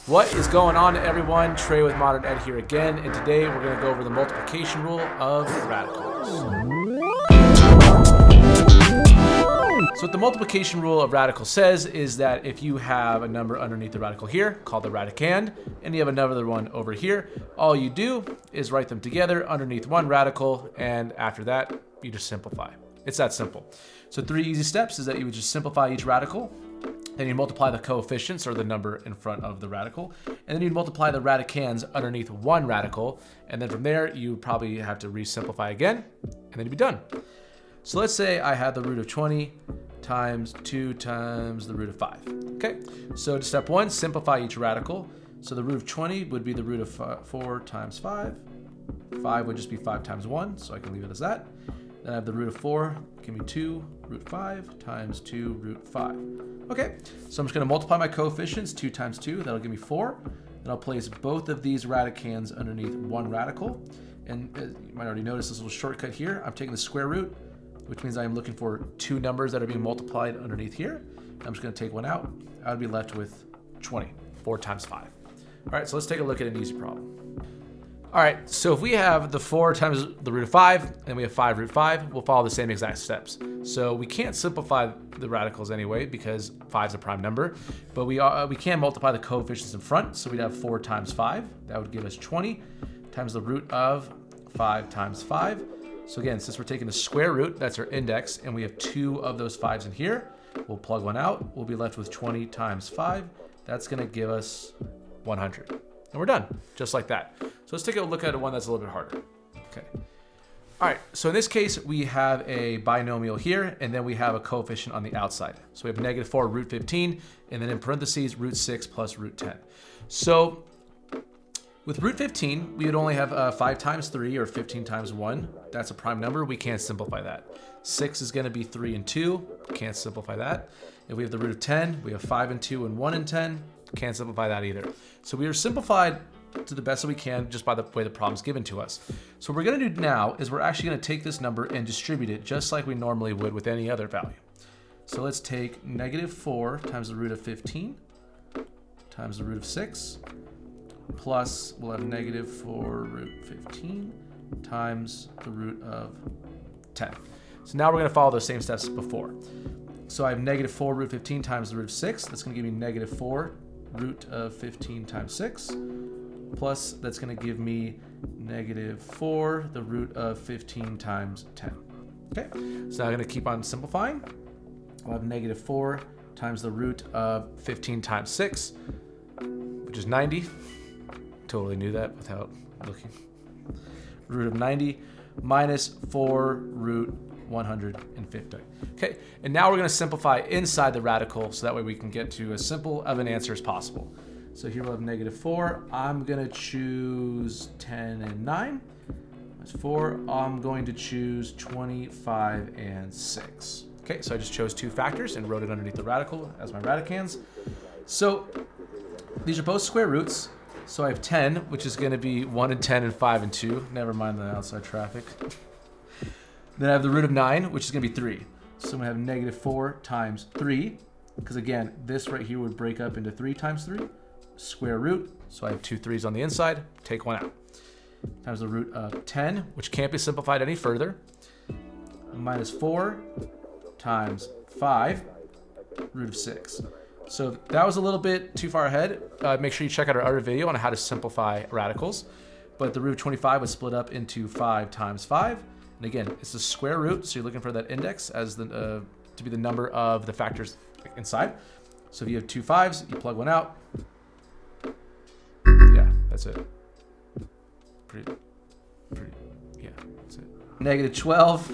What is going on, everyone? Trey with Modern Ed here again, and today we're going to go over the multiplication rule of radicals. So what the multiplication rule of radicals says is that if you have a number underneath the radical here, called the radicand, and you have another one over here, all you do is write them together underneath one radical, and after that, you just simplify. It's that simple. So 3 easy steps is that you would just simplify each radical. Then you multiply the coefficients, or the number in front of the radical, and then you'd multiply the radicands underneath one radical, and then from there you probably have to re-simplify again, and then you'd be done. So let's say I had the root of 20 times 2 times the root of 5. Okay, so to step 1, simplify each radical. So the root of 20 would be the root of 4 times 5. 5 would just be 5 times 1, so I can leave it as that. Then I have the root of 4, give me 2 root 5 times 2 root 5. Okay, so I'm just going to multiply my coefficients, 2 times 2, that'll give me 4. Then I'll place both of these radicands underneath one radical. And you might already notice this little shortcut here. I'm taking the square root, which means I'm looking for 2 numbers that are being multiplied underneath here. I'm just going to take one out. I would be left with 20, 4 times 5. All right, so let's take a look at an easy problem. All right, so if we have the 4 times the root of 5 and we have 5 root 5, we'll follow the same exact steps. So we can't simplify the radicals anyway because 5 is a prime number, but we can multiply the coefficients in front. So we'd have 4 times 5. That would give us 20 times the root of 5 times 5. So again, since we're taking the square root, that's our index, and we have 2 of those 5s in here, we'll plug one out. We'll be left with 20 times 5. That's going to give us 100. And we're done, just like that. So let's take a look at one that's a little bit harder. Okay. All right, so in this case, we have a binomial here, and then we have a coefficient on the outside. So we have negative 4 root 15, and then in parentheses, root 6 plus root 10. So with root 15, we would only have 5 times 3, or 15 times 1. That's a prime number. We can't simplify that. 6 is going to be 3 and 2. Can't simplify that. If we have the root of 10, we have 5 and 2 and 1 and 10. Can't simplify that either. So we are simplified to the best that we can just by the way the problem's given to us. So what we're going to do now is we're actually going to take this number and distribute it just like we normally would with any other value. So let's take negative 4 times the root of 15 times the root of 6 plus we'll have negative 4 root 15 times the root of 10. So now we're going to follow those same steps as before. So I have negative 4 root 15 times the root of 6. That's going to give me negative 4 root of 15 times 6. Plus, that's going to give me negative 4, the root of 15 times 10. Okay, so now I'm going to keep on simplifying. I'll have negative 4 times the root of 15 times 6, which is 90. Totally knew that without looking. Root of 90 minus 4 root 150. Okay, and now we're going to simplify inside the radical so that way we can get to as simple of an answer as possible. So here we'll have negative 4. I'm going to choose 10 and 9. That's 4. I'm going to choose 25 and 6. Okay, so I just chose 2 factors and wrote it underneath the radical as my radicands. So these are both square roots. So I have 10, which is going to be 1 and 10 and 5 and 2. Never mind the outside traffic. Then I have the root of 9, which is going to be 3. So I'm going to have negative 4 times 3, because again, this right here would break up into 3 times 3, square root. So I have 2 3s on the inside, take one out. Times the root of 10, which can't be simplified any further, minus 4 times 5, root of 6. So that was a little bit too far ahead. Make sure you check out our other video on how to simplify radicals. But the root of 25 was split up into 5 times 5. And again, it's a square root, so you're looking for that index as the to be the number of the factors inside. So if you have 2 5s, you plug one out. Yeah, that's it. Pretty, yeah, that's it. Negative 12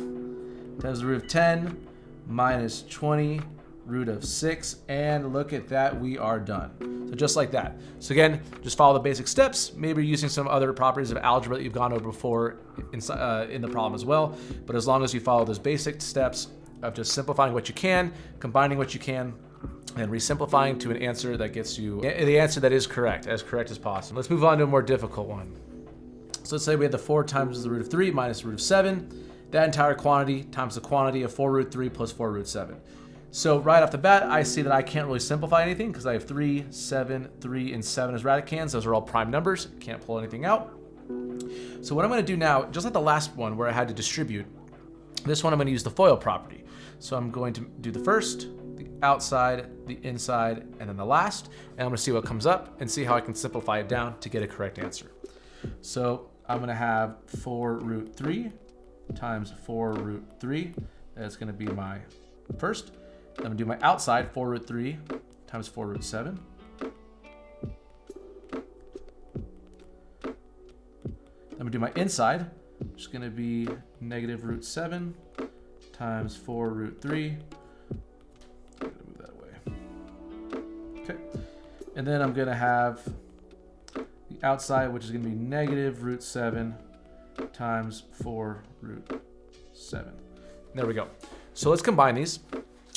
times the root of 10 minus 20 root of 6, and look at that, we are done. So just like that. So again, just follow the basic steps. Maybe you're using some other properties of algebra that you've gone over before in the problem as well. But as long as you follow those basic steps of just simplifying what you can, combining what you can, and resimplifying to an answer that gets you the answer that is correct, as correct as possible. Let's move on to a more difficult one. So let's say we had the 4 times the root of 3 minus the root of 7. That entire quantity times the quantity of 4 root 3 plus 4 root 7. So right off the bat, I see that I can't really simplify anything because I have 3, 7, 3, and 7 as radicands. Those are all prime numbers. Can't pull anything out. So what I'm going to do now, just like the last one where I had to distribute, this one I'm going to use the FOIL property. So I'm going to do the first, the outside, the inside, and then the last. And I'm going to see what comes up and see how I can simplify it down to get a correct answer. So I'm going to have 4 root 3 times 4 root 3. That's going to be my first. I'm going to do my outside, 4 root 3 times 4 root 7. I'm going to do my inside, which is going to be negative root 7 times 4 root 3. I'm going to move that away. Okay. And then I'm going to have the outside, which is going to be negative root 7 times 4 root 7. There we go. So let's combine these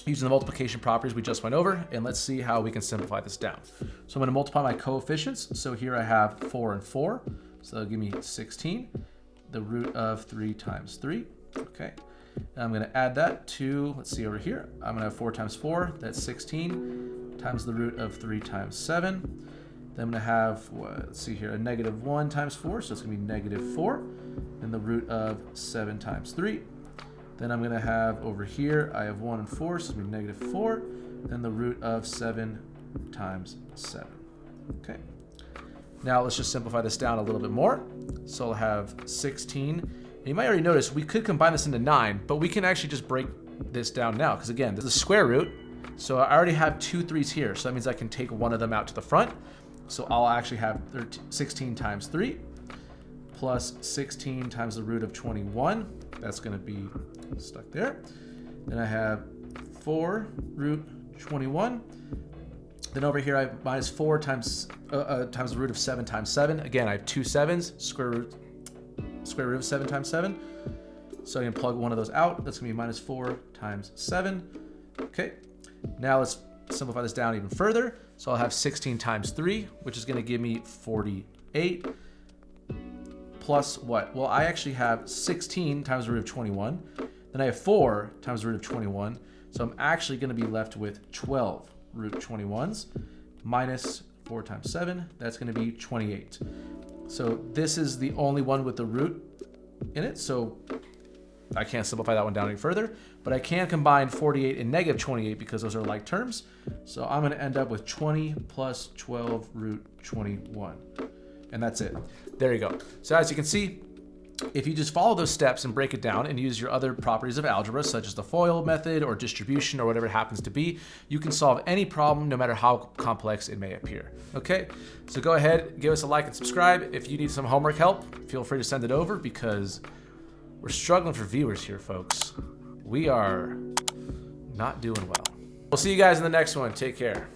using the multiplication properties we just went over, and let's see how we can simplify this down. So I'm going to multiply my coefficients. So here I have 4 and 4. So that'll give me 16. The root of 3 times 3. Okay. And I'm going to add that to, let's see over here. I'm going to have 4 times 4. That's 16 times the root of 3 times 7. Then I'm going to have, let's see here, a negative 1 times 4. So it's going to be negative 4. And the root of 7 times 3. Then I'm going to have over here, I have 1 and 4, so it's going to be negative 4. Then the root of 7 times 7. Okay. Now let's just simplify this down a little bit more. So I'll have 16. And you might already notice we could combine this into 9, but we can actually just break this down now. Because again, this is square root. So I already have 2 3s here. So that means I can take one of them out to the front. So I'll actually have 16 times 3 plus 16 times the root of 21. That's going to be stuck there. Then I have 4 root 21. Then over here I have minus 4 times the root of 7 times 7. Again, I have 2 7s, square root of 7 times 7. So I can plug one of those out. That's going to be minus 4 times 7. Okay. Now let's simplify this down even further. So I'll have 16 times 3, which is going to give me 48. Plus what? Well, I actually have 16 times the root of 21. Then I have 4 times the root of 21. So I'm actually going to be left with 12 root 21s minus 4 times 7. That's going to be 28. So this is the only one with the root in it. So I can't simplify that one down any further. But I can combine 48 and negative 28 because those are like terms. So I'm going to end up with 20 plus 12 root 21. And that's it. There you go. So as you can see, if you just follow those steps and break it down and use your other properties of algebra, such as the FOIL method or distribution or whatever it happens to be, you can solve any problem no matter how complex it may appear. Okay? So go ahead, give us a like and subscribe. If you need some homework help, feel free to send it over because we're struggling for viewers here, folks. We are not doing well. We'll see you guys in the next one. Take care.